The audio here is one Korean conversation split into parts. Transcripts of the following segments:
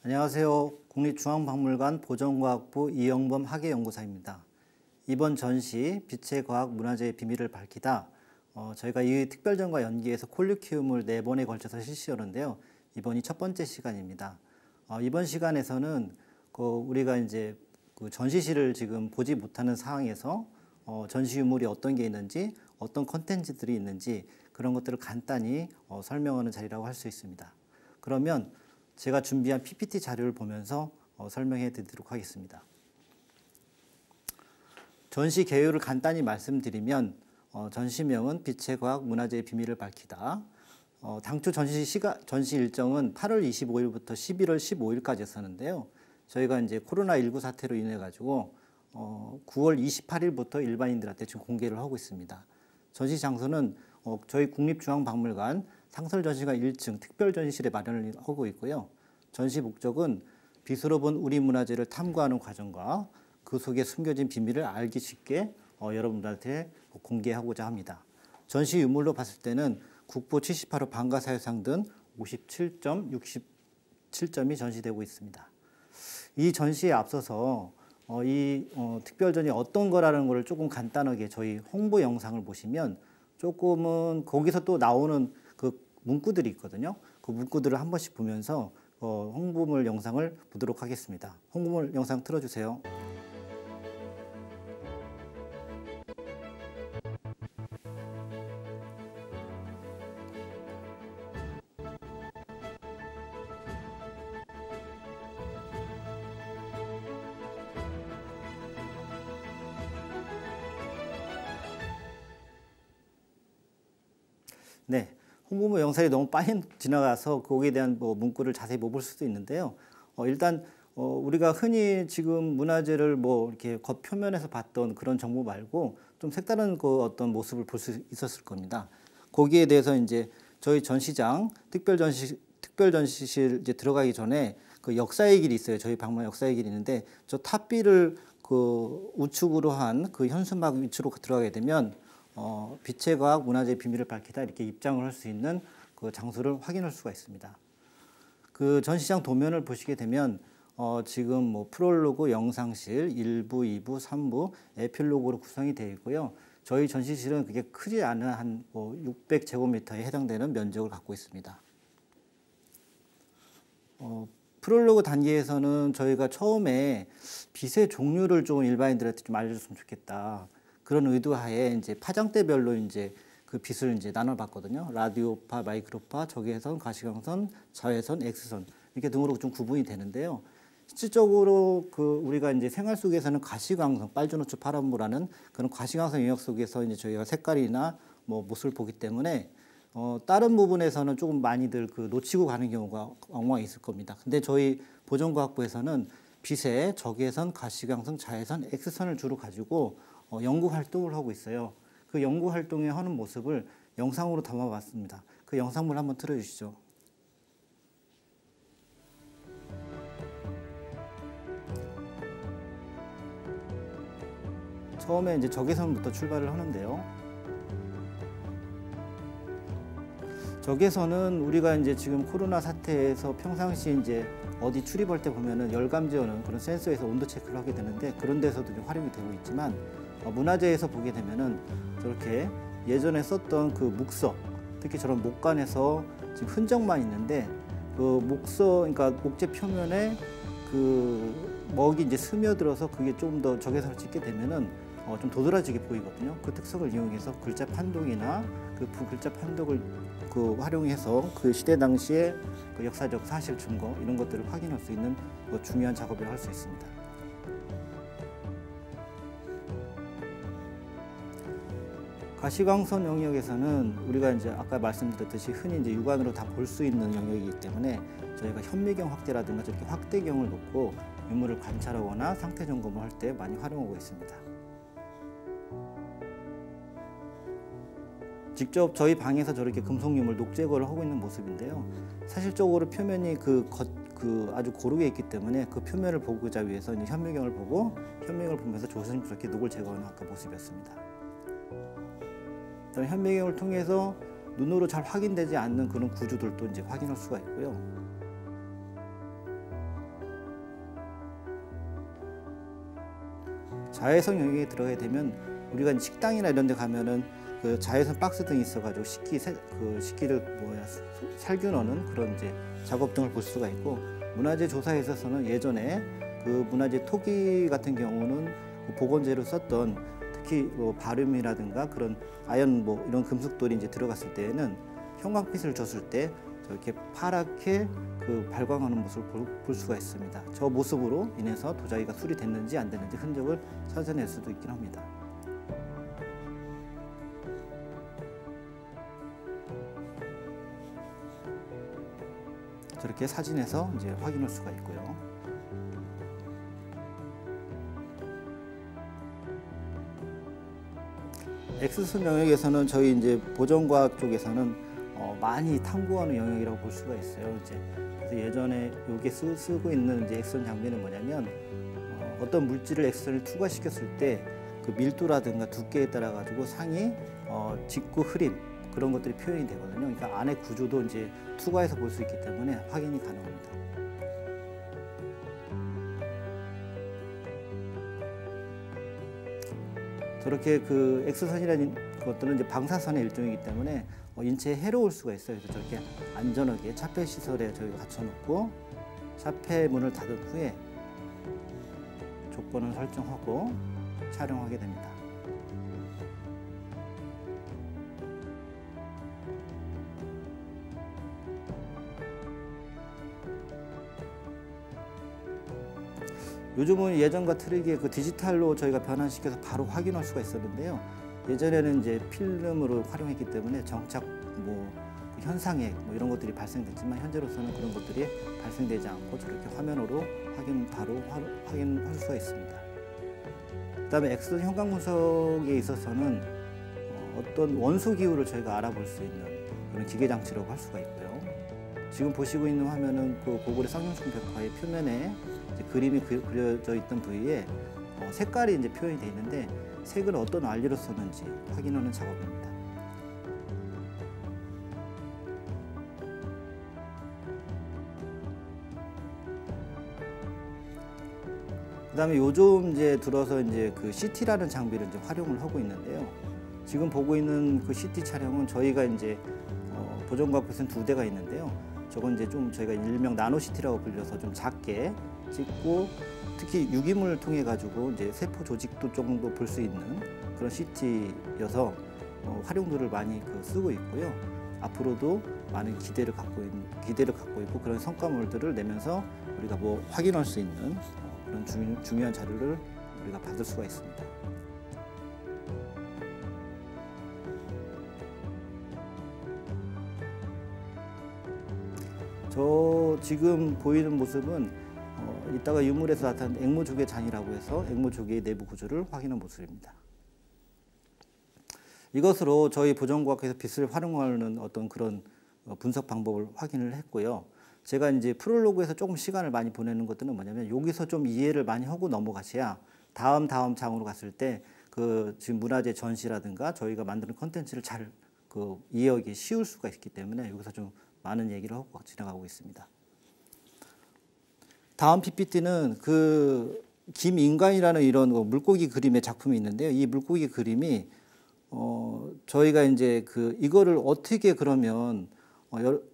안녕하세요. 국립중앙박물관 보존과학부 이영범 학예연구사입니다. 이번 전시 빛의 과학 문화재의 비밀을 밝히다 저희가 이 특별전과 연계해서 콜리큐움을 4번에 걸쳐서 실시하는데요. 이번이 첫 번째 시간입니다. 이번 시간에서는 우리가 이제 그 전시실을 지금 보지 못하는 상황에서 전시 유물이 어떤 게 있는지, 어떤 컨텐츠들이 있는지 그런 것들을 간단히 설명하는 자리라고 할 수 있습니다. 그러면 제가 준비한 PPT 자료를 보면서 설명해 드리도록 하겠습니다. 전시 개요를 간단히 말씀드리면 전시명은 빛의 과학 문화재의 비밀을 밝히다. 당초 전시 일정은 8월 25일부터 11월 15일까지였었는데요. 저희가 이제 코로나19 사태로 인해 가지고 9월 28일부터 일반인들한테 지금 공개를 하고 있습니다. 전시 장소는 저희 국립중앙박물관 상설전시관 1층 특별전시실에 마련을 하고 있고요. 전시 목적은 빛으로 본 우리 문화재를 탐구하는 과정과 그 속에 숨겨진 비밀을 알기 쉽게 여러분들한테 공개하고자 합니다. 전시 유물로 봤을 때는 국보 78호 방가사유상 등 57점, 67점이 전시되고 있습니다. 이 전시에 앞서서 이 특별전이 어떤 거라는 것을 조금 간단하게 저희 홍보 영상을 보시면 조금은 거기서 또 나오는 그 문구들이 있거든요. 그 문구들을 한 번씩 보면서 홍보물 영상을 보도록 하겠습니다. 홍보물 영상 틀어주세요. 네, 홍보물 영상이 너무 빨리 지나가서 거기에 대한 문구를 자세히 못 볼 수도 있는데요. 일단 우리가 흔히 지금 문화재를 이렇게 겉표면에서 봤던 그런 정보 말고 좀 색다른 어떤 모습을 볼 수 있었을 겁니다. 거기에 대해서 이제 저희 전시장 특별전시실 이제 들어가기 전에 그 역사의 길이 있어요. 저희 박물관 역사의 길이 있는데 저 탑비를 그 우측으로 한 그 현수막 위치로 들어가게 되면 빛의 과학 문화재의 비밀을 밝히다 이렇게 입장을 할 수 있는 그 장소를 확인할 수가 있습니다. 그 전시장 도면을 보시게 되면 지금 프롤로그 영상실 1부, 2부, 3부 에필로그로 구성이 되어 있고요. 저희 전시실은 그게 크지 않은 한 600제곱미터에 해당되는 면적을 갖고 있습니다. 프롤로그 단계에서는 저희가 처음에 빛의 종류를 좀 일반인들한테 좀 알려줬으면 좋겠다. 그런 의도하에 이제 파장대별로 이제 그 빛을 이제 나눠봤거든요. 라디오파, 마이크로파, 적외선, 가시광선, 자외선, X선 이렇게 등으로 좀 구분이 되는데요. 실질적으로 우리가 이제 생활 속에서는 가시광선, 빨주노초 파란무라는 그런 가시광선 영역 속에서 이제 저희가 색깔이나 모습을 보기 때문에 다른 부분에서는 조금 많이들 놓치고 가는 경우가 왕왕 있을 겁니다. 근데 저희 보존과학부에서는 빛의 적외선, 가시광선, 자외선, X선을 주로 가지고 연구 활동을 하고 있어요. 그 연구 활동에 하는 모습을 영상으로 담아봤습니다. 그 영상물 한번 틀어주시죠. 처음에 이제 적외선부터 출발을 하는데요. 적외선은 우리가 이제 지금 코로나 사태에서 평상시 이제 어디 출입할 때 보면은 열감지하는 그런 센서에서 온도 체크를 하게 되는데 그런 데서도 좀 활용이 되고 있지만 문화재에서 보게 되면은 저렇게 예전에 썼던 그 묵석, 특히 저런 목관에서 지금 흔적만 있는데 그 그러니까 목재 표면에 그 먹이 이제 스며들어서 그게 좀 더 적외선을 찍게 되면은 좀 도드라지게 보이거든요. 그 특성을 이용해서 글자 판독이나 그 글자 판독을 활용해서 그 시대 당시의 그 역사적 사실 증거 이런 것들을 확인할 수 있는 중요한 작업을 할 수 있습니다. 가시광선 영역에서는 우리가 이제 아까 말씀드렸듯이 흔히 이제 육안으로 다 볼 수 있는 영역이기 때문에 저희가 현미경 확대라든가 저렇게 확대경을 놓고 유물을 관찰하거나 상태 점검을 할 때 많이 활용하고 있습니다. 직접 저희 방에서 저렇게 금속 유물 녹 제거를 하고 있는 모습인데요. 사실적으로 표면이 아주 고르게 있기 때문에 그 표면을 보고자 위해서 이제 현미경을 보면서 조심스럽게 녹을 제거하는 아까 모습이었습니다. 현미경을 통해서 눈으로 잘 확인되지 않는 그런 구조들도 이제 확인할 수가 있고요. 자외선 영역에 들어가게 되면 우리가 식당이나 이런 데 가면은 그 자외선 박스 등이 있어가지고 식기를 살균 넣는 그런 이제 작업 등을 볼 수가 있고, 문화재 조사에 있어서는 예전에 그 문화재 토기 같은 경우는 보건재로 썼던 특히 바륨이라든가 그런 아연 이런 금속돌이 이제 들어갔을 때에는 형광빛을 줬을 때 저렇게 파랗게 그 발광하는 모습을 볼 수가 있습니다. 저 모습으로 인해서 도자기가 수리됐는지 안 됐는지 흔적을 찾아낼 수도 있긴 합니다. 저렇게 사진에서 이제 확인할 수가 있고요. 엑스선 영역에서는 저희 이제 보존과학 쪽에서는 많이 탐구하는 영역이라고 볼 수가 있어요. 이제 그래서 예전에 여기 쓰고 있는 이제 엑스선 장비는 뭐냐면 어떤 물질을 엑스선을 투과시켰을 때 그 밀도라든가 두께에 따라 가지고 상이 직구 흐림 그런 것들이 표현이 되거든요. 그러니까 안에 구조도 이제 투과해서 볼 수 있기 때문에 확인이 가능합니다. 저렇게 그 엑스선이라는 것들은 이제 방사선의 일종이기 때문에 인체에 해로울 수가 있어요. 그래서 저렇게 안전하게 차폐 시설에 저희가 갖춰놓고 차폐 문을 닫은 후에 조건을 설정하고 촬영하게 됩니다. 요즘은 예전과 틀리게 그 디지털로 저희가 변환시켜서 바로 확인할 수가 있었는데요. 예전에는 이제 필름으로 활용했기 때문에 정착 현상액 이런 것들이 발생됐지만 현재로서는 그런 것들이 발생되지 않고 저렇게 화면으로 바로 확인할 수가 있습니다. 그다음에 엑스선 형광 분석에 있어서는 어떤 원소 기후를 저희가 알아볼 수 있는 그런 기계 장치라고 할 수가 있고요. 지금 보시고 있는 화면은 그 고구려 쌍용충 벽화의 표면에 이제 그림이 그려져 있던 부위에 색깔이 이제 표현이 되어 있는데 색을 어떤 원리로 썼는지 확인하는 작업입니다. 그다음에 요즘 이제 들어서 이제 그 CT라는 장비를 이제 활용을 하고 있는데요. 지금 보고 있는 그 CT 촬영은 저희가 이제 보존과학부에서는 2대가 있는데요. 저건 이제 좀 저희가 일명 나노 CT라고 불려서 좀 작게 찍고 특히 유기물을 통해 가지고 이제 세포 조직도 정도 볼 수 있는 그런 CT여서 활용도를 많이 쓰고 있고요. 앞으로도 많은 기대를 갖고 있고 그런 성과물들을 내면서 우리가 확인할 수 있는 그런 중요한 자료를 우리가 받을 수가 있습니다. 저 지금 보이는 모습은 이따가 유물에서 나타난 앵무조개 잔이라고 해서 앵무조개의 내부 구조를 확인한 모습입니다. 이것으로 저희 보존과학에서 빛을 활용하는 어떤 그런 분석 방법을 확인을 했고요. 제가 이제 프롤로그에서 조금 시간을 많이 보내는 것들은 뭐냐면 여기서 좀 이해를 많이 하고 넘어가셔야 다음 장으로 갔을 때 그 지금 문화재 전시라든가 저희가 만드는 콘텐츠를 잘 이해하기 쉬울 수가 있기 때문에 여기서 좀 많은 얘기를 하고 지나가고 있습니다. 다음 PPT는 그 김인간이라는 이런 물고기 그림의 작품이 있는데요. 이 물고기 그림이 저희가 이제 이거를 어떻게 그러면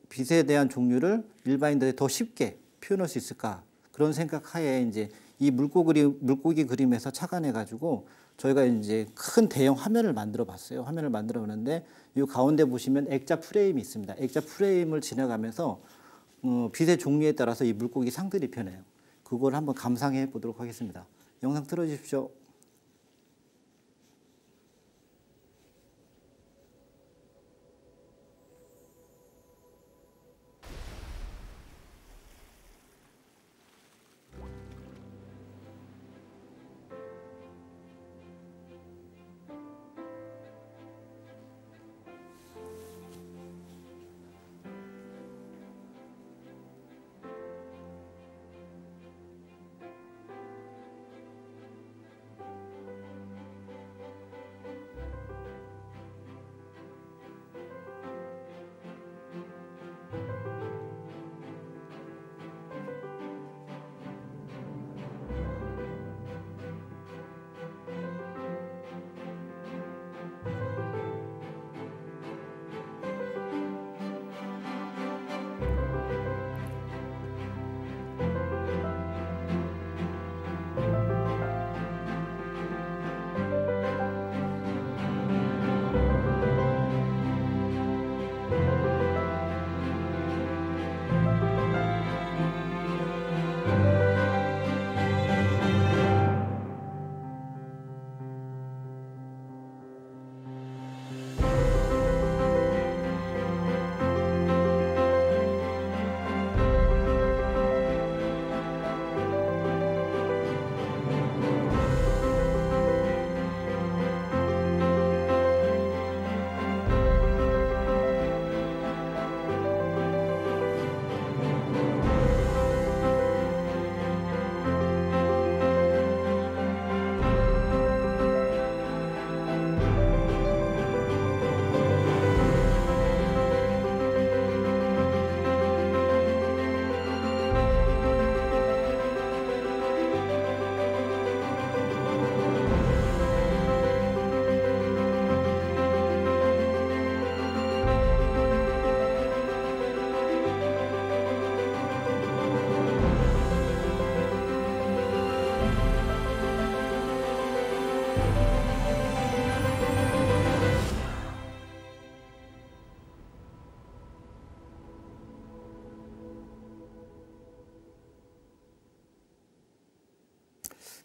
빛에 대한 종류를 일반인들이 더 쉽게 표현할 수 있을까 그런 생각하에 이제 이 물고기 그림에서 착안해 가지고 저희가 이제 큰 대형 화면을 만들어 봤어요. 화면을 만들어 보는데 이 가운데 보시면 액자 프레임이 있습니다. 액자 프레임을 지나가면서 빛의 종류에 따라서 이 물고기 상들이 변해요. 그걸 한번 감상해 보도록 하겠습니다. 영상 틀어 주십시오.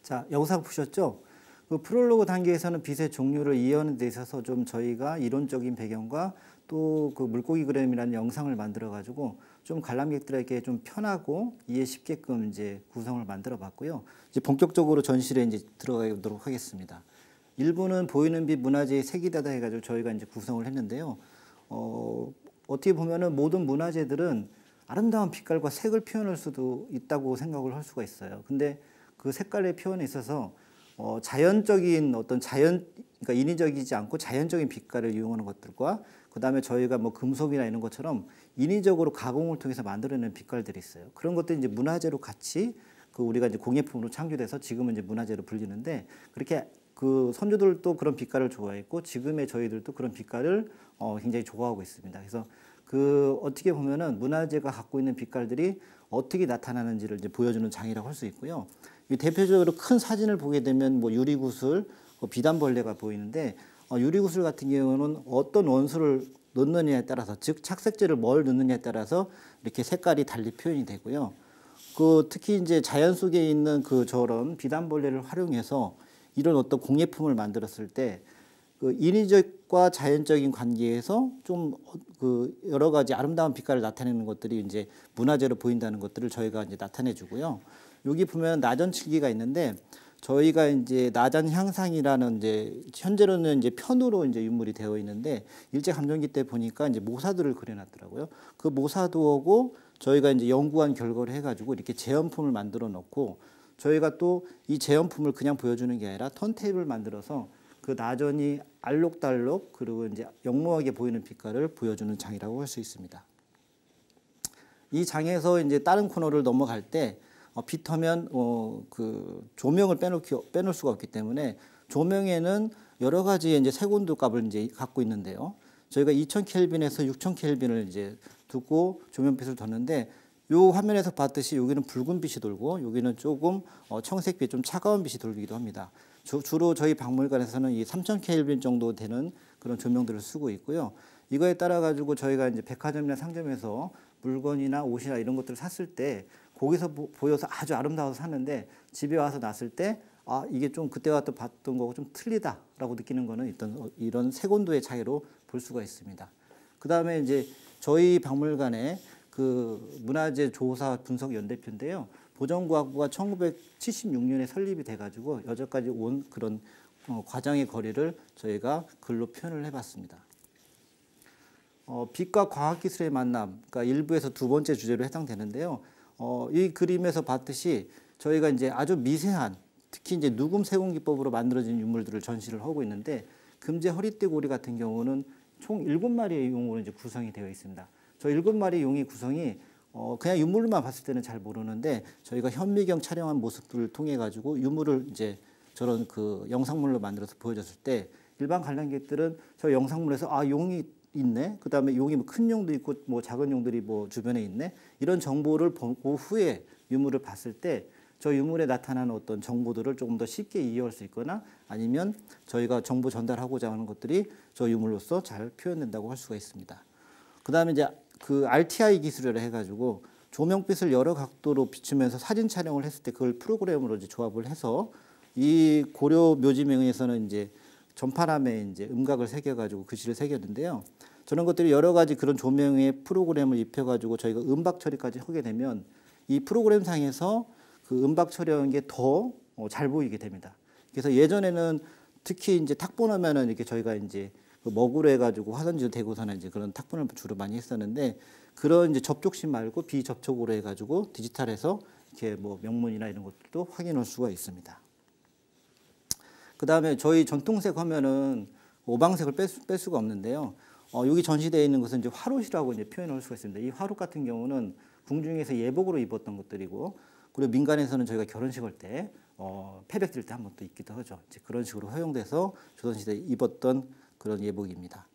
자, 영상 보셨죠? 그 프롤로그 단계에서는 빛의 종류를 이해하는 데 있어서 좀 저희가 이론적인 배경과 또 그 물고기 그램이라는 영상을 만들어 가지고 좀 관람객들에게 좀 편하고 이해 쉽게끔 이제 구성을 만들어 봤고요. 이제 본격적으로 전시에 이제 들어가도록 하겠습니다. 일부는 보이는 빛 문화재의 색이다다 해가지고 저희가 이제 구성을 했는데요. 어떻게 보면은 모든 문화재들은 아름다운 빛깔과 색을 표현할 수도 있다고 생각을 할 수가 있어요. 근데 그 색깔의 표현에 있어서 자연적인 어떤 그러니까 인위적이지 않고 자연적인 빛깔을 이용하는 것들과 그 다음에 저희가 뭐 금속이나 이런 것처럼 인위적으로 가공을 통해서 만들어내는 빛깔들이 있어요. 그런 것들이 이제 문화재로 같이 그 우리가 이제 공예품으로 창조돼서 지금은 이제 문화재로 불리는데 그렇게 그 선조들도 그런 빛깔을 좋아했고 지금의 저희들도 그런 빛깔을 굉장히 좋아하고 있습니다. 그래서 그 어떻게 보면은 문화재가 갖고 있는 빛깔들이 어떻게 나타나는지를 이제 보여주는 장이라고 할 수 있고요. 이 대표적으로 큰 사진을 보게 되면 뭐 유리구슬, 비단벌레가 보이는데 유리구슬 같은 경우는 어떤 원소를 넣느냐에 따라서 즉 착색제를 뭘 넣느냐에 따라서 이렇게 색깔이 달리 표현이 되고요. 그 특히 이제 자연 속에 있는 그 저런 비단벌레를 활용해서 이런 어떤 공예품을 만들었을 때 그 인위적과 자연적인 관계에서 좀 그 여러 가지 아름다운 빛깔을 나타내는 것들이 이제 문화재로 보인다는 것들을 저희가 이제 나타내 주고요. 여기 보면 나전칠기가 있는데 저희가 이제 나전 향상이라는 이제 현재로는 이제 편으로 이제 유물이 되어 있는데 일제 감정기 때 보니까 이제 모사들을 그려놨더라고요. 그 모사도하고 저희가 이제 연구한 결과를 해가지고 이렇게 재현품을 만들어 놓고 저희가 또 이 재현품을 그냥 보여주는 게 아니라 턴테이블을 만들어서 그 나전이 알록달록 그리고 이제 영롱하게 보이는 빛깔을 보여주는 장이라고 할 수 있습니다. 이 장에서 이제 다른 코너를 넘어갈 때 빛하면 그 조명을 빼놓을 수가 없기 때문에 조명에는 여러 가지의 이제 색온도 값을 이제 갖고 있는데요. 저희가 2000켈빈에서 6000켈빈을 이제 두고 조명빛을 뒀는데 요 화면에서 봤듯이 여기는 붉은 빛이 돌고 여기는 조금 청색빛 좀 차가운 빛이 돌기도 합니다. 주로 저희 박물관에서는 이 3000켈빈 정도 되는 그런 조명들을 쓰고 있고요. 이거에 따라 가지고 저희가 이제 백화점이나 상점에서 물건이나 옷이나 이런 것들을 샀을 때 거기서 보여서 아주 아름다워서 샀는데 집에 와서 놨을 때 이게 좀 그때와 또 봤던 거고 좀 틀리다라고 느끼는 거는 이런 색온도의 차이로 볼 수가 있습니다. 그 다음에 이제 저희 박물관에 그 문화재 조사 분석 연대표인데요. 보전과학부가 1976년에 설립이 돼가지고 여기까지 온 그런 과정의 거리를 저희가 글로 표현을 해봤습니다. 빛과 과학기술의 만남, 그러니까 1부에서 두 번째 주제로 해당되는데요. 이 그림에서 봤듯이 저희가 이제 아주 미세한, 특히 이제 누금 세공 기법으로 만들어진 유물들을 전시를 하고 있는데 금제 허리띠고리 같은 경우는 총 7마리의 용으로 이제 구성이 되어 있습니다. 저 7마리 용의 구성이 그냥 유물로만 봤을 때는 잘 모르는데 저희가 현미경 촬영한 모습들을 통해 가지고 유물을 이제 저런 그 영상물로 만들어서 보여줬을 때 일반 관람객들은 저 영상물에서 용이 있네. 그 다음에 용이 뭐 큰 용도 있고 뭐 작은 용들이 뭐 주변에 있네. 이런 정보를 보고 후에 유물을 봤을 때 저 유물에 나타나는 어떤 정보들을 조금 더 쉽게 이해할 수 있거나 아니면 저희가 정보 전달하고자 하는 것들이 저 유물로서 잘 표현된다고 할 수가 있습니다. 그 다음에 이제 그 RTI 기술이라 해가지고 조명빛을 여러 각도로 비추면서 사진 촬영을 했을 때 그걸 프로그램으로 이제 조합을 해서 이 고려 묘지명에서는 이제 전파람에 이제 음각을 새겨가지고 글씨를 새겼는데요. 저런 것들이 여러 가지 그런 조명의 프로그램을 입혀가지고 저희가 음박 처리까지 하게 되면 이 프로그램 상에서 그 음박 처리한 게 더 잘 보이게 됩니다. 그래서 예전에는 특히 이제 탁본하면은 이렇게 저희가 이제 그 먹으로 해가지고 화선지도 대고서는 이제 그런 탁본을 주로 많이 했었는데 그런 이제 접촉식 말고 비접촉으로 해가지고 디지털에서 이렇게 뭐 명문이나 이런 것들도 확인할 수가 있습니다. 그 다음에 저희 전통색 화면은 오방색을 뺄 수가 없는데요. 여기 전시되어 있는 것은 이제 화롯이라고 이제 표현할 수가 있습니다. 이 화롯 같은 경우는 궁중에서 예복으로 입었던 것들이고, 그리고 민간에서는 저희가 결혼식 할 때, 패백 들 때 한 번 또 입기도 하죠. 이제 그런 식으로 허용돼서 조선시대에 입었던 그런 예복입니다.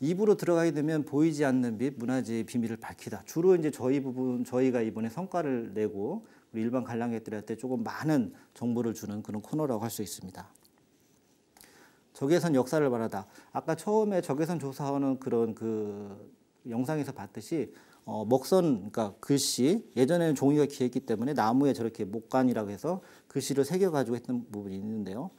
2부로 들어가게 되면 보이지 않는 빛, 문화재의 비밀을 밝히다. 주로 이제 저희가 이번에 성과를 내고 일반 관람객들한테 조금 많은 정보를 주는 그런 코너라고 할 수 있습니다. 적외선 역사를 말하다. 아까 처음에 적외선 조사하는 그런 그 영상에서 봤듯이 먹선, 그러니까 글씨, 예전에는 종이가 귀했기 때문에 나무에 저렇게 목관이라고 해서 글씨를 새겨가지고 했던 부분이 있는데요.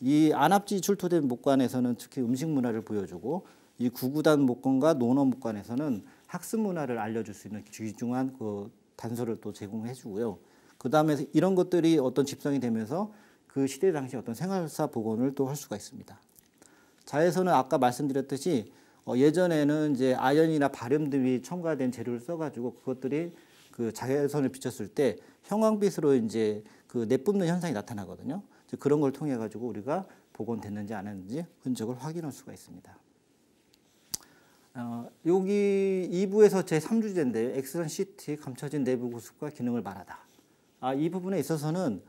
이 안압지 출토된 목관에서는 특히 음식 문화를 보여주고, 이 구구단 목관과 논어 목관에서는 학습 문화를 알려줄 수 있는 귀중한 그 단서를 또 제공해 주고요. 그 다음에 이런 것들이 어떤 집성이 되면서 그 시대 당시 어떤 생활사 복원을 또 할 수가 있습니다. 자에서는 아까 말씀드렸듯이 예전에는 이제 아연이나 바름 등이 첨가된 재료를 써가지고 그것들이 그 자외선을 비쳤을 때 형광빛으로 이제 그 내뿜는 현상이 나타나거든요. 그런 걸 통해 가지고 우리가 복원됐는지 안 했는지 흔적을 확인할 수가 있습니다. 여기 2부에서 제 3주제인데요. 엑스선 시티 감춰진 내부 구습과 기능을 말하다. 이 부분에 있어서는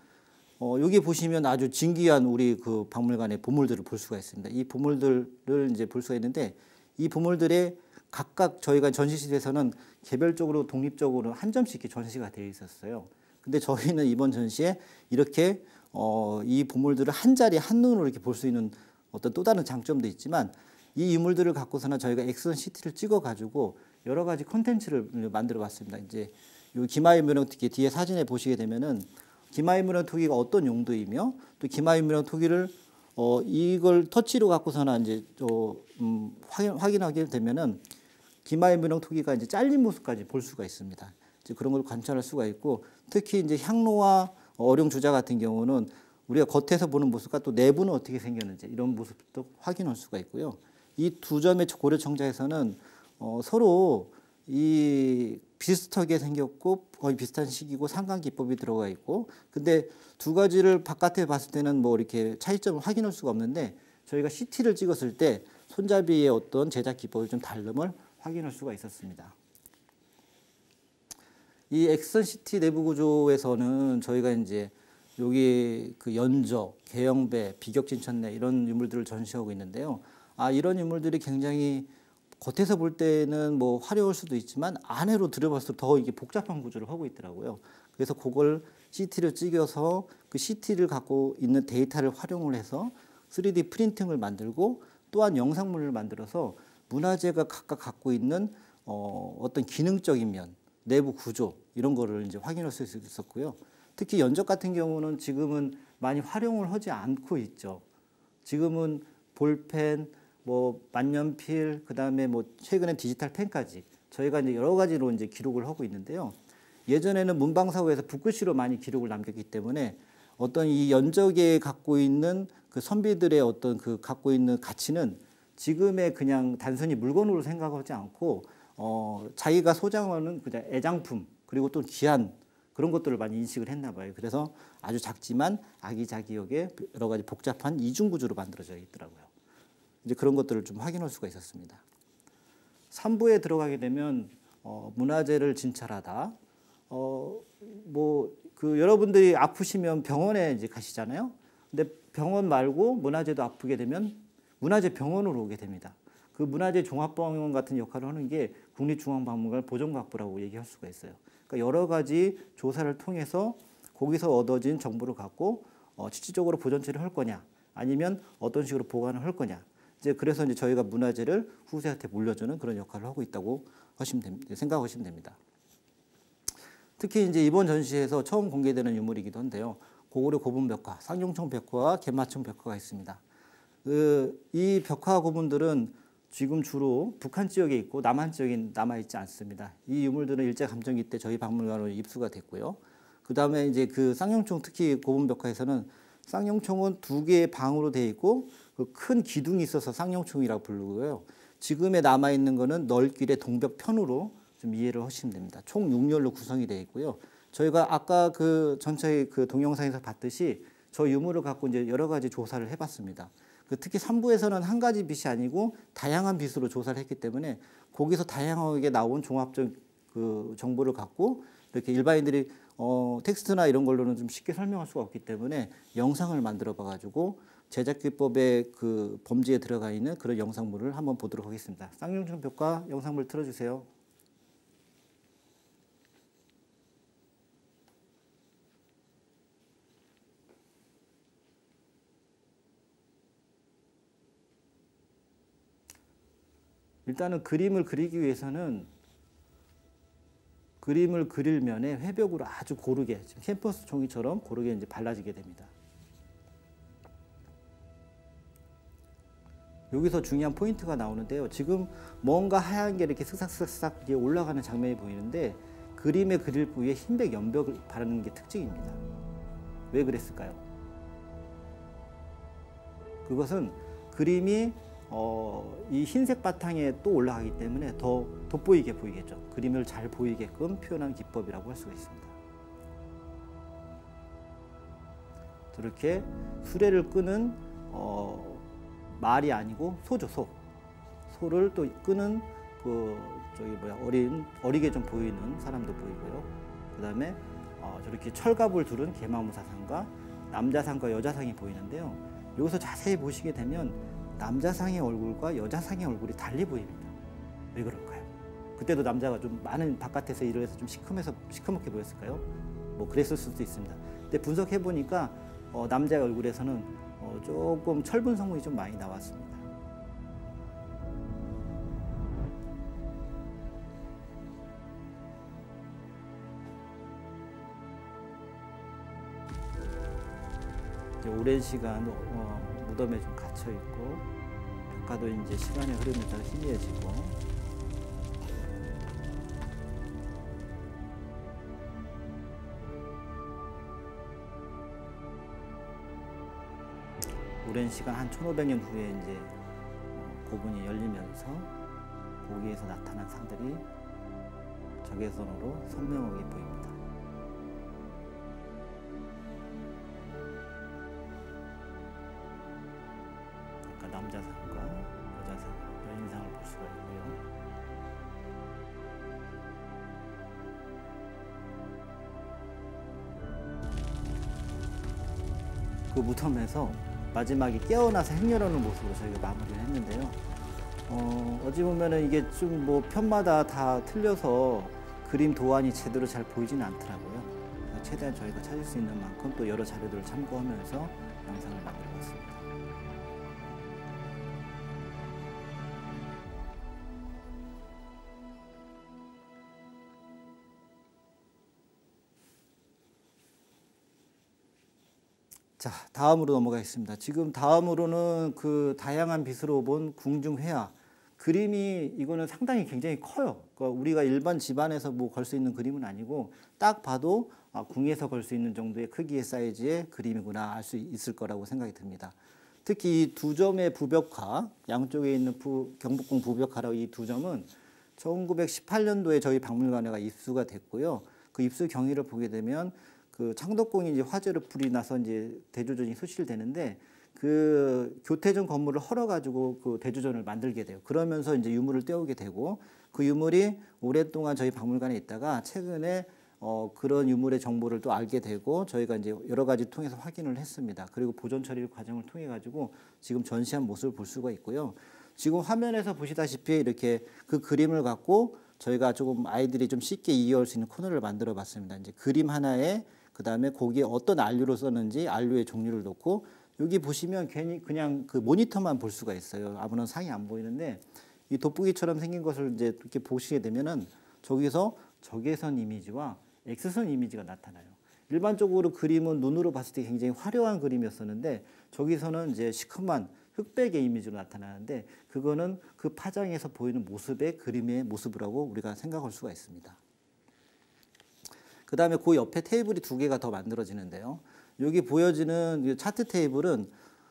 여기 보시면 아주 진귀한 우리 그 박물관의 보물들을 볼 수가 있습니다. 이 보물들을 이제 볼 수가 있는데 이 보물들의 각각 저희가 전시실에서는 개별적으로 독립적으로 한 점씩 이렇게 전시가 되어 있었어요. 근데 저희는 이번 전시에 이렇게 이 보물들을 한 자리에 한눈으로 이렇게 볼 수 있는 어떤 또 다른 장점도 있지만 이 유물들을 갖고서는 저희가 엑스선 시티를 찍어 가지고 여러 가지 콘텐츠를 만들어 봤습니다. 이제 요 기마의 묘령토기 뒤에 사진에 보시게 되면은 기마의 묘령토기가 어떤 용도이며 또 기마의 묘령토기를 이걸 터치로 갖고서는 이제 확인하게 되면은 기마의 묘령토기가 이제 잘린 모습까지 볼 수가 있습니다. 이제 그런 걸 관찰할 수가 있고 특히 이제 향로와 어룡 주자 같은 경우는 우리가 겉에서 보는 모습과 또 내부는 어떻게 생겼는지 이런 모습도 확인할 수가 있고요. 이 두 점의 고려 청자에서는 서로 이 비슷하게 생겼고 거의 비슷한 시기고 상관 기법이 들어가 있고 근데 두 가지를 바깥에 봤을 때는 뭐 이렇게 차이점을 확인할 수가 없는데 저희가 CT를 찍었을 때 손잡이의 어떤 제작 기법이 좀 다름을 확인할 수가 있었습니다. 이 엑스선 시티 내부 구조에서는 저희가 이제 여기 그 연저, 개영배, 비격진천내 이런 유물들을 전시하고 있는데요. 이런 유물들이 굉장히 겉에서 볼 때는 뭐 화려할 수도 있지만 안으로 들어갈수록 더 이게 복잡한 구조를 하고 있더라고요. 그래서 그걸 CT를 찍어서 그 CT를 갖고 있는 데이터를 활용을 해서 3D 프린팅을 만들고 또한 영상물을 만들어서 문화재가 각각 갖고 있는 어떤 기능적인 면, 내부 구조 이런 거를 이제 확인할 수 있었고요. 특히 연적 같은 경우는 지금은 많이 활용을 하지 않고 있죠. 지금은 볼펜, 뭐 만년필, 그다음에 뭐 최근에 디지털 펜까지 저희가 이제 여러 가지로 이제 기록을 하고 있는데요. 예전에는 문방사후에서 붓글씨로 많이 기록을 남겼기 때문에 어떤 이 연적에 갖고 있는 그 선비들의 어떤 그 갖고 있는 가치는 지금의 그냥 단순히 물건으로 생각하지 않고 자기가 소장하는 그냥 애장품 그리고 또 귀한 그런 것들을 많이 인식을 했나 봐요. 그래서 아주 작지만 아기자기하게 여러 가지 복잡한 이중 구조로 만들어져 있더라고요. 이제 그런 것들을 좀 확인할 수가 있었습니다. 3부에 들어가게 되면 문화재를 진찰하다. 뭐 그 여러분들이 아프시면 병원에 이제 가시잖아요. 근데 병원 말고 문화재도 아프게 되면 문화재 병원으로 오게 됩니다. 그 문화재 종합병원 같은 역할을 하는 게 국립중앙박물관 보존각부라고 얘기할 수가 있어요. 그러니까 여러 가지 조사를 통해서 거기서 얻어진 정보를 갖고 실질적으로 보존처리를 할 거냐, 아니면 어떤 식으로 보관을 할 거냐. 이제 그래서 이제 저희가 문화재를 후세한테 물려주는 그런 역할을 하고 있다고 하시면 됩니다. 생각하시면 됩니다. 특히 이제 이번 전시에서 처음 공개되는 유물이기도 한데요. 고구려 고분 벽화, 쌍용총 벽화와 개마총 벽화가 있습니다. 이 벽화 고분들은 지금 주로 북한 지역에 있고 남한 지역에 남아있지 않습니다. 이 유물들은 일제감정기 때 저희 박물관으로 입수가 됐고요. 그 다음에 이제 그 쌍용총 특히 고분 벽화에서는 쌍용총은 두 개의 방으로 되어 있고 그 큰 기둥이 있어서 쌍용총이라고 부르고요. 지금에 남아있는 거는 널길의 동벽편으로 좀 이해를 하시면 됩니다. 총 6열로 구성이 되어 있고요. 저희가 아까 그 전체 그 동영상에서 봤듯이 저 유물을 갖고 이제 여러 가지 조사를 해봤습니다. 특히 3부에서는 한 가지 빛이 아니고 다양한 빛으로 조사를 했기 때문에 거기서 다양하게 나온 종합적 그 정보를 갖고 이렇게 일반인들이 텍스트나 이런 걸로는 좀 쉽게 설명할 수가 없기 때문에 영상을 만들어 봐가지고 제작기법의 그 범주에 들어가 있는 그런 영상물을 한번 보도록 하겠습니다. 쌍용총 벽화 영상물 틀어주세요. 일단은 그림을 그리기 위해서는 그림을 그릴 면에 회벽으로 아주 고르게, 지금 캔버스 종이처럼 고르게 이제 발라지게 됩니다. 여기서 중요한 포인트가 나오는데요. 지금 뭔가 하얀 게 이렇게 슥싹슥싹 올라가는 장면이 보이는데 그림에 그릴 부위에 흰백 연벽을 바르는 게 특징입니다. 왜 그랬을까요? 그것은 그림이 이 흰색 바탕에 또 올라가기 때문에 더 돋보이게 보이겠죠. 그림을 잘 보이게끔 표현하는 기법이라고 할 수가 있습니다. 저렇게 수레를 끄는 말이 아니고 소죠, 소. 소를 또 끄는 어리게 좀 보이는 사람도 보이고요. 그 다음에 저렇게 철갑을 두른 계마무사상과 남자상과 여자상이 보이는데요. 여기서 자세히 보시게 되면 남자상의 얼굴과 여자상의 얼굴이 달리 보입니다. 왜 그럴까요? 그때도 남자가 좀 많은 바깥에서 일을 해서 좀 시커멓게 보였을까요? 뭐 그랬을 수도 있습니다. 근데 분석해 보니까 남자의 얼굴에서는 조금 철분 성분이 좀 많이 나왔습니다. 이제 오랜 시간 무덤에 좀 갇혀 있고 벽화도 이제 시간이 흐르면서 희미해지고 오랜 시간 한 1500년 후에 이제 고분이 열리면서 거기에서 나타난 상들이 적외선으로 선명하게 보입니다. 아까 남자상과 여자상, 여인상을 볼 수가 있고요. 그 무덤에서 마지막에 깨어나서 행렬하는 모습으로 저희가 마무리를 했는데요. 어찌 보면은 이게 좀 뭐 편마다 다 틀려서 그림 도안이 제대로 잘 보이지는 않더라고요. 최대한 저희가 찾을 수 있는 만큼 또 여러 자료들을 참고하면서 영상을 만들어봤습니다. 자, 다음으로 넘어가겠습니다. 지금 다음으로는 그 다양한 빛으로 본 궁중회화. 그림이 이거는 상당히 굉장히 커요. 그러니까 우리가 일반 집안에서 뭐 걸 수 있는 그림은 아니고 딱 봐도 궁에서 걸 수 있는 정도의 크기의 사이즈의 그림이구나 알 수 있을 거라고 생각이 듭니다. 특히 이 두 점의 부벽화, 양쪽에 있는 경복궁 부벽화라고 이 두 점은 1918년도에 저희 박물관에가 입수가 됐고요. 그 입수 경위를 보게 되면 그 창덕궁이 이제 화재로 불이 나서 이제 대조전이 소실되는데 그 교태전 건물을 헐어가지고 그 대조전을 만들게 돼요. 그러면서 이제 유물을 떼오게 되고 그 유물이 오랫동안 저희 박물관에 있다가 최근에 그런 유물의 정보를 또 알게 되고 저희가 이제 여러 가지 통해서 확인을 했습니다. 그리고 보존 처리 과정을 통해 가지고 지금 전시한 모습을 볼 수가 있고요. 지금 화면에서 보시다시피 이렇게 그 그림을 갖고 저희가 조금 아이들이 좀 쉽게 이해할 수 있는 코너를 만들어 봤습니다. 이제 그림 하나에 그 다음에 거기에 어떤 안료로 썼는지 안료의 종류를 넣고 여기 보시면 괜히 그냥 그 모니터만 볼 수가 있어요. 아무런 상이 안 보이는데 이 돋보기처럼 생긴 것을 이제 이렇게 보시게 되면은 저기서 적외선 이미지와 X선 이미지가 나타나요. 일반적으로 그림은 눈으로 봤을 때 굉장히 화려한 그림이었었는데 저기서는 이제 시커먼 흑백의 이미지로 나타나는데 그거는 그 파장에서 보이는 모습의 그림의 모습이라고 우리가 생각할 수가 있습니다. 그 다음에 그 옆에 테이블이 두 개가 더 만들어지는데요. 여기 보여지는 차트 테이블은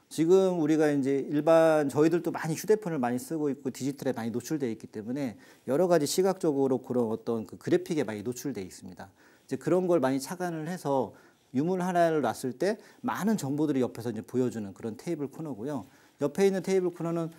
지금 우리가 이제 일반 저희들도 많이 휴대폰을 많이 쓰고 있고 디지털에 많이 노출되어 있기 때문에 여러 가지 시각적으로 그런 어떤 그 그래픽에 많이 노출되어 있습니다. 이제 그런 걸 많이 착안을 해서 유물 하나를 놨을 때 많은 정보들이 옆에서 이제 보여주는 그런 테이블 코너고요. 옆에 있는 테이블 코너는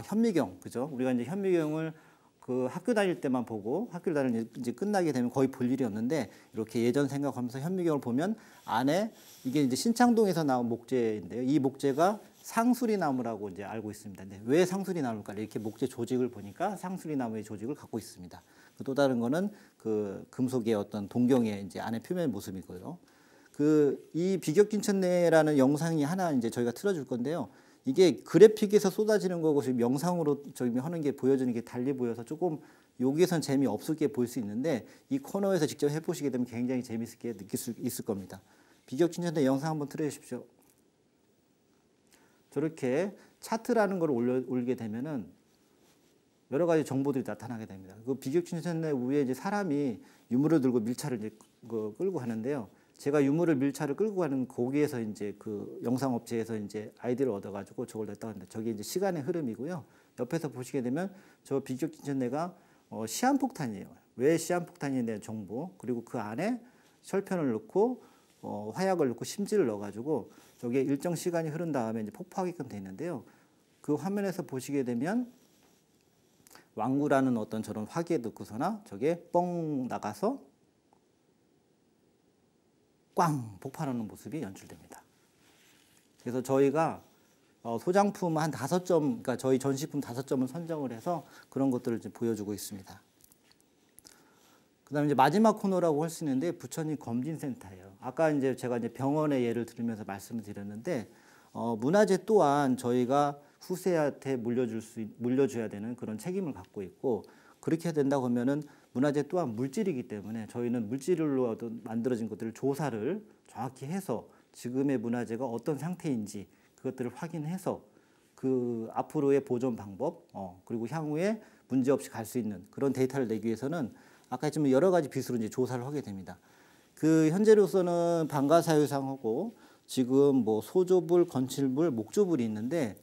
현미경, 그죠? 우리가 이제 현미경을 그 학교 다닐 때만 보고 학교를 다닐 이제 끝나게 되면 거의 볼 일이 없는데 이렇게 예전 생각하면서 현미경을 보면 안에 이게 이제 신창동에서 나온 목재인데요. 이 목재가 상수리 나무라고 이제 알고 있습니다. 근데 왜 상수리 나무일까? 이렇게 목재 조직을 보니까 상수리 나무의 조직을 갖고 있습니다. 또 다른 거는 그 금속의 어떤 동경의 이제 안에 표면 모습이고요. 이 비격긴천내라는 영상이 하나 이제 저희가 틀어줄 건데요. 이게 그래픽에서 쏟아지는 거고 지금 영상으로 저기 하는 게 보여주는 게 달리 보여서 조금 여기에선 재미없게 보일 수 있는데 이 코너에서 직접 해보시게 되면 굉장히 재미있게 느낄 수 있을 겁니다. 비교친전대 영상 한번 틀어주십시오. 저렇게 차트라는 걸 올리게 되면은 여러 가지 정보들이 나타나게 됩니다. 그 비교친전대 위에 이제 사람이 유물을 들고 밀차를 이제 끌고 가는데요. 제가 유물을 밀차를 끌고 가는 거기에서 이제 그 영상 업체에서 이제 아이디를 얻어가지고 저걸 냈다고 하는데 저게 이제 시간의 흐름이고요. 옆에서 보시게 되면 저 비교친전대가 시한폭탄이에요. 왜 시한폭탄에 대한 정보 그리고 그 안에 철편을 넣고 화약을 넣고 심지를 넣어가지고 저게 일정 시간이 흐른 다음에 이제 폭파하게끔 되어 있는데요. 그 화면에서 보시게 되면 왕구라는 어떤 저런 화기에 넣고서나 저게 뻥 나가서 꽝 폭발하는 모습이 연출됩니다. 그래서 저희가 소장품 한 5점, 그러니까 저희 전시품 5점을 선정을 해서 그런 것들을 이제 보여주고 있습니다. 그다음에 이제 마지막 코너라고 할 수 있는데 부처님 검진센터예요. 아까 이제 제가 이제 병원의 예를 들으면서 말씀을 드렸는데 문화재 또한 저희가 후세한테 물려줘야 되는 그런 책임을 갖고 있고 그렇게 된다고 하면은 문화재 또한 물질이기 때문에 저희는 물질로 만들어진 것들을 조사를 정확히 해서 지금의 문화재가 어떤 상태인지 그것들을 확인해서 그 앞으로의 보존 방법 그리고 향후에 문제 없이 갈 수 있는 그런 데이터를 내기 위해서는 아까 했지만 여러 가지 빛으로 이제 조사를 하게 됩니다. 그 현재로서는 방가사유상하고 지금 뭐 소조불, 건칠불, 목조불이 있는데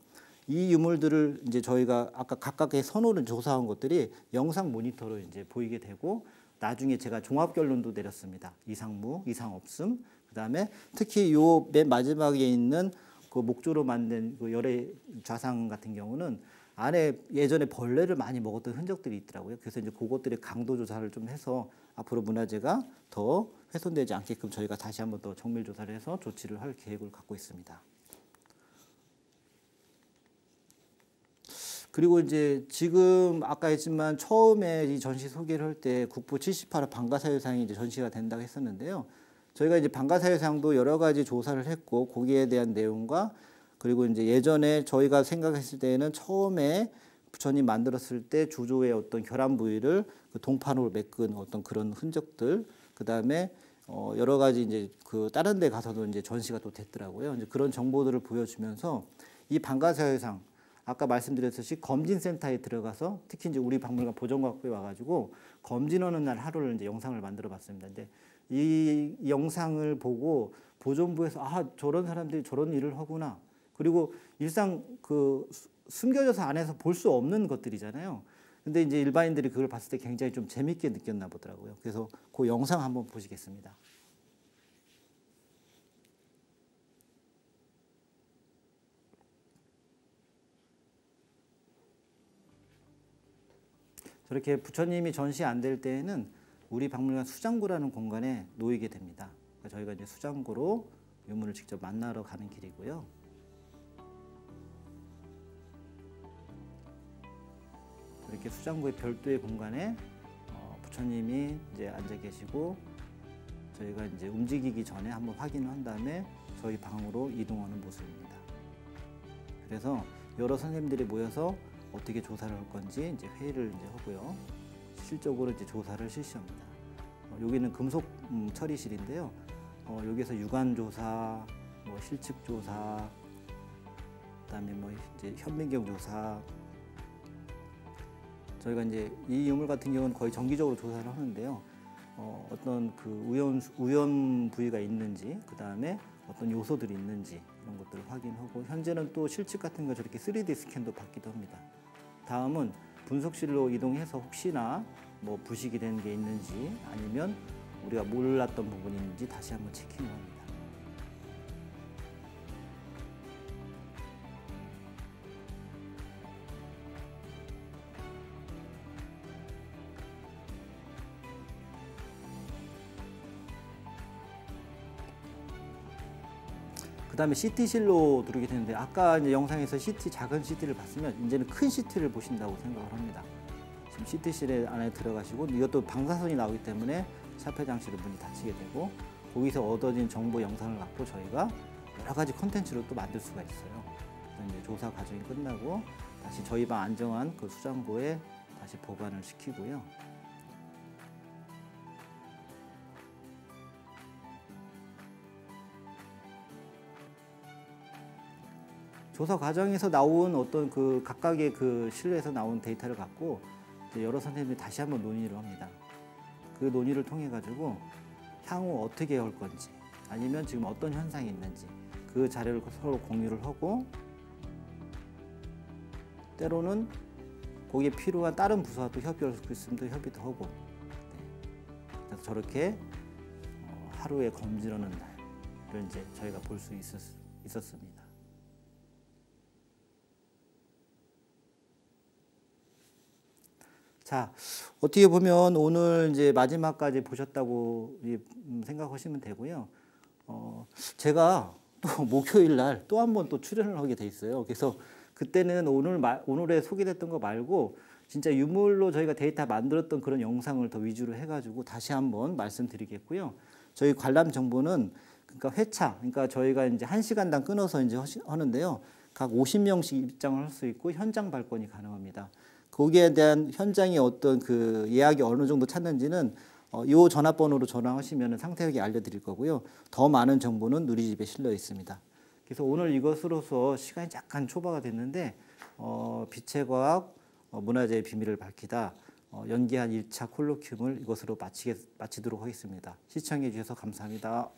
이 유물들을 이제 저희가 아까 각각의 선호를 조사한 것들이 영상 모니터로 이제 보이게 되고 나중에 제가 종합 결론도 내렸습니다. 이상무, 이상 없음. 그다음에 특히 요 맨 마지막에 있는 그 목조로 만든 그 열애 좌상 같은 경우는 안에 예전에 벌레를 많이 먹었던 흔적들이 있더라고요. 그래서 이제 그것들의 강도 조사를 좀 해서 앞으로 문화재가 더 훼손되지 않게끔 저희가 다시 한번 더 정밀 조사를 해서 조치를 할 계획을 갖고 있습니다. 그리고 이제 지금 아까 했지만 처음에 이 전시 소개를 할 때 국보 78호 방가사유상이 이제 전시가 된다고 했었는데요. 저희가 이제 방가사유상도 여러 가지 조사를 했고 거기에 대한 내용과 그리고 이제 예전에 저희가 생각했을 때에는 처음에 부처님 만들었을 때 주조의 어떤 결함 부위를 그 동판으로 메꾼 어떤 그런 흔적들, 그 다음에 여러 가지 이제 그 다른 데 가서도 이제 전시가 또 됐더라고요. 이제 그런 정보들을 보여주면서 이 방가사유상 아까 말씀드렸듯이 검진센터에 들어가서 특히 이제 우리 박물관 보존과학부에 와가지고 검진하는 날 하루를 이제 영상을 만들어봤습니다. 근데 이 영상을 보고 보존부에서 저런 사람들이 저런 일을 하구나. 그리고 일상 그 숨겨져서 안에서 볼 수 없는 것들이잖아요. 근데 이제 일반인들이 그걸 봤을 때 굉장히 좀 재밌게 느꼈나 보더라고요. 그래서 그 영상 한번 보시겠습니다. 저렇게 부처님이 전시 안 될 때에는 우리 박물관 수장고라는 공간에 놓이게 됩니다. 그러니까 저희가 이제 수장고로 유물을 직접 만나러 가는 길이고요. 이렇게 수장고의 별도의 공간에 부처님이 이제 앉아 계시고 저희가 이제 움직이기 전에 한번 확인을 한 다음에 저희 방으로 이동하는 모습입니다. 그래서 여러 선생님들이 모여서 어떻게 조사를 할 건지 이제 회의를 이제 하고요. 실질적으로 이제 조사를 실시합니다. 여기는 금속 처리실인데요. 여기서 유관 조사, 뭐 실측 조사, 그다음에 뭐 이제 현민경 조사. 저희가 이제 이 유물 같은 경우는 거의 정기적으로 조사를 하는데요. 어떤 그 우연 부위가 있는지, 그 다음에 어떤 요소들이 있는지 이런 것들을 확인하고 현재는 또 실측 같은 거 저렇게 3D 스캔도 받기도 합니다. 다음은 분석실로 이동해서 혹시나 뭐 부식이 된 게 있는지 아니면 우리가 몰랐던 부분이 있는지 다시 한번 체킹을 합니다. 그 다음에 CT실로 들어오게 되는데 아까 이제 영상에서 작은 CT를 봤으면 이제는 큰 CT를 보신다고 생각을 합니다. 지금 CT실에 안에 들어가시고 이것도 방사선이 나오기 때문에 샤페장실의 문이 닫히게 되고 거기서 얻어진 정보 영상을 갖고 저희가 여러 가지 콘텐츠로 또 만들 수가 있어요. 어떤 이제 조사 과정이 끝나고 다시 저희 방 안정한 그 수장고에 다시 보관을 시키고요. 조사 과정에서 나온 어떤 그 각각의 그 실내에서 나온 데이터를 갖고 이제 여러 선생님들이 다시 한번 논의를 합니다. 그 논의를 통해 가지고 향후 어떻게 할 건지 아니면 지금 어떤 현상이 있는지 그 자료를 서로 공유를 하고 때로는 거기에 필요한 다른 부서와 또 협의할 수 있으면 협의도 하고 그래서 저렇게 하루에 검진하는 날을 이제 저희가 볼 수 있었습니다. 자, 어떻게 보면 오늘 이제 마지막까지 보셨다고 생각하시면 되고요. 제가 또 목요일 날 또 한 번 또 출연을 하게 돼 있어요. 그래서 그때는 오늘에 소개됐던 거 말고 진짜 유물로 저희가 데이터 만들었던 그런 영상을 더 위주로 해가지고 다시 한번 말씀드리겠고요. 저희 관람 정보는 그러니까 회차, 그러니까 저희가 이제 1시간당 끊어서 이제 하는데요. 각 50명씩 입장을 할 수 있고 현장 발권이 가능합니다. 거기에 대한 현장의 어떤 그 예약이 어느 정도 찼는지는 이 전화번호로 전화하시면 상세하게 알려드릴 거고요. 더 많은 정보는 누리집에 실려 있습니다. 그래서 오늘 이것으로서 시간이 약간 초과가 됐는데 빛의 과학 문화재의 비밀을 밝히다 연기한 1차 콜로큐움을 이것으로 마치도록 하겠습니다. 시청해 주셔서 감사합니다.